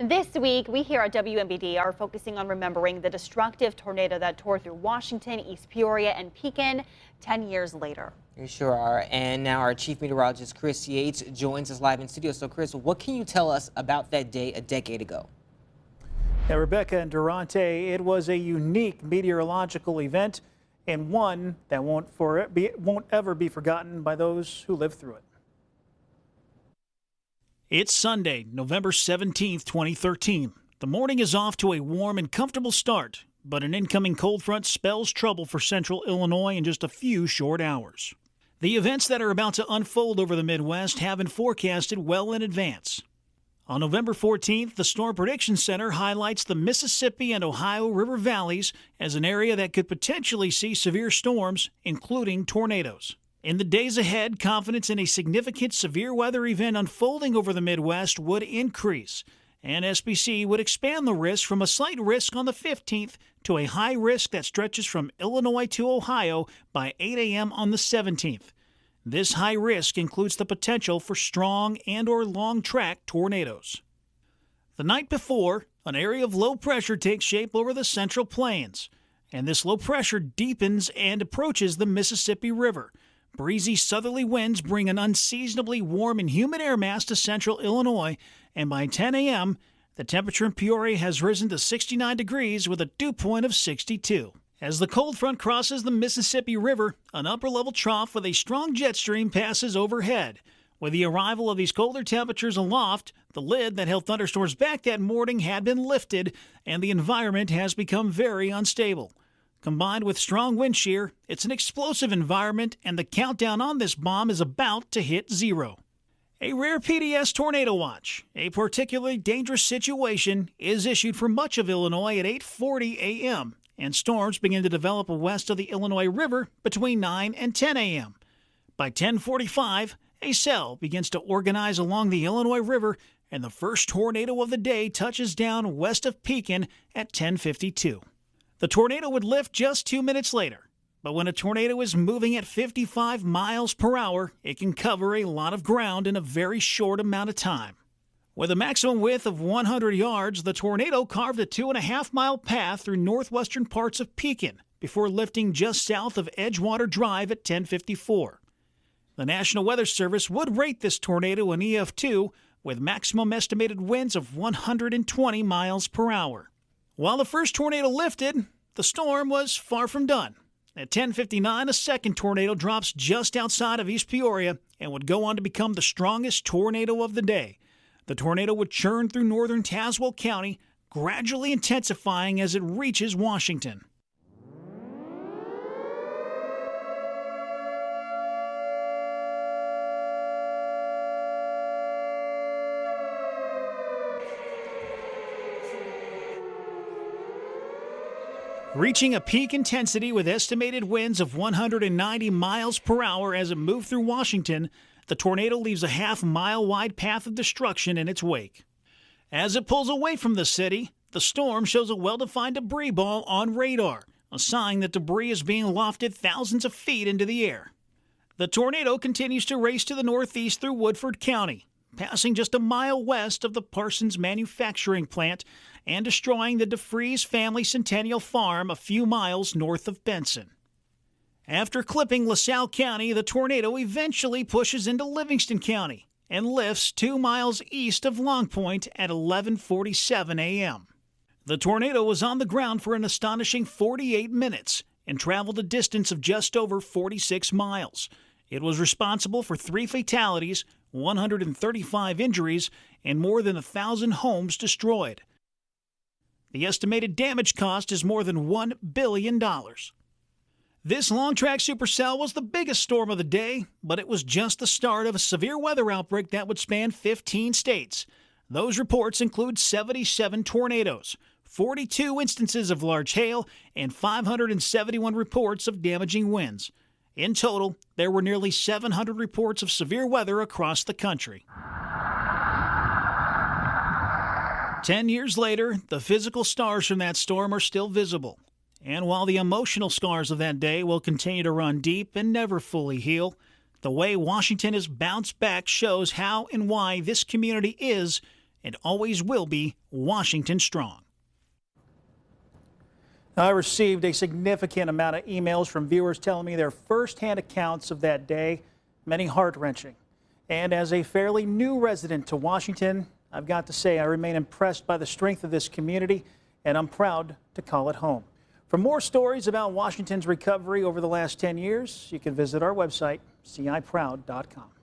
This week, we here at WMBD are focusing on remembering the destructive tornado that tore through Washington, East Peoria, and Pekin 10 years later. You sure are. And now our chief meteorologist, Chris Yates, joins us live in studio. So, Chris, what can you tell us about that day a decade ago? Now, Rebecca and Durante, it was a unique meteorological event and one that won't ever be forgotten by those who lived through it. It's Sunday, November 17th, 2013. The morning is off to a warm and comfortable start, but an incoming cold front spells trouble for central Illinois in just a few short hours. The events that are about to unfold over the Midwest have been forecasted well in advance. On November 14th, the Storm Prediction Center highlights the Mississippi and Ohio River valleys as an area that could potentially see severe storms, including tornadoes. In the days ahead, confidence in a significant severe weather event unfolding over the Midwest would increase, and SPC would expand the risk from a slight risk on the 15th to a high risk that stretches from Illinois to Ohio by 8 a.m. on the 17th. This high risk includes the potential for strong and/or long-track tornadoes. The night before, an area of low pressure takes shape over the Central Plains, and this low pressure deepens and approaches the Mississippi River. Breezy southerly winds bring an unseasonably warm and humid air mass to central Illinois, and by 10 a.m., the temperature in Peoria has risen to 69 degrees with a dew point of 62. As the cold front crosses the Mississippi River, an upper-level trough with a strong jet stream passes overhead. With the arrival of these colder temperatures aloft, the lid that held thunderstorms back that morning had been lifted, and the environment has become very unstable. Combined with strong wind shear, it's an explosive environment, and the countdown on this bomb is about to hit zero. A rare PDS tornado watch, a particularly dangerous situation, is issued for much of Illinois at 8:40 a.m., and storms begin to develop west of the Illinois River between 9 and 10 a.m. By 10:45, a cell begins to organize along the Illinois River, and the first tornado of the day touches down west of Pekin at 10:52. The tornado would lift just 2 minutes later, but when a tornado is moving at 55 miles per hour, it can cover a lot of ground in a very short amount of time. With a maximum width of 100 yards, the tornado carved a 2.5-mile path through northwestern parts of Pekin before lifting just south of Edgewater Drive at 10:54. The National Weather Service would rate this tornado an EF2 with maximum estimated winds of 120 miles per hour. While the first tornado lifted, the storm was far from done. At 10:59, a second tornado drops just outside of East Peoria and would go on to become the strongest tornado of the day. The tornado would churn through northern Tazewell County, gradually intensifying as it reaches Washington. Reaching a peak intensity with estimated winds of 190 miles per hour as it moved through Washington, the tornado leaves a half-mile wide path of destruction in its wake. As it pulls away from the city, the storm shows a well-defined debris ball on radar, a sign that debris is being lofted thousands of feet into the air. The tornado continues to race to the northeast through Woodford County, passing just a mile west of the Parsons manufacturing plant and destroying the DeFries family Centennial Farm a few miles north of Benson. After clipping LaSalle County, the tornado eventually pushes into Livingston County and lifts 2 miles east of Long Point at 11:47 a.m. The tornado was on the ground for an astonishing 48 minutes and traveled a distance of just over 46 miles. It was responsible for 3 fatalities, 135 injuries, and more than 1,000 homes destroyed. The estimated damage cost is more than $1 billion. This long-track supercell was the biggest storm of the day, but it was just the start of a severe weather outbreak that would span 15 states. Those reports include 77 tornadoes, 42 instances of large hail, and 571 reports of damaging winds. In total, there were nearly 700 reports of severe weather across the country. 10 years later, the physical scars from that storm are still visible. And while the emotional scars of that day will continue to run deep and never fully heal, the way Washington has bounced back shows how and why this community is and always will be Washington strong. I received a significant amount of emails from viewers telling me their firsthand accounts of that day, many heart-wrenching. And as a fairly new resident to Washington, I've got to say I remain impressed by the strength of this community, and I'm proud to call it home. For more stories about Washington's recovery over the last 10 years, you can visit our website, ciproud.com.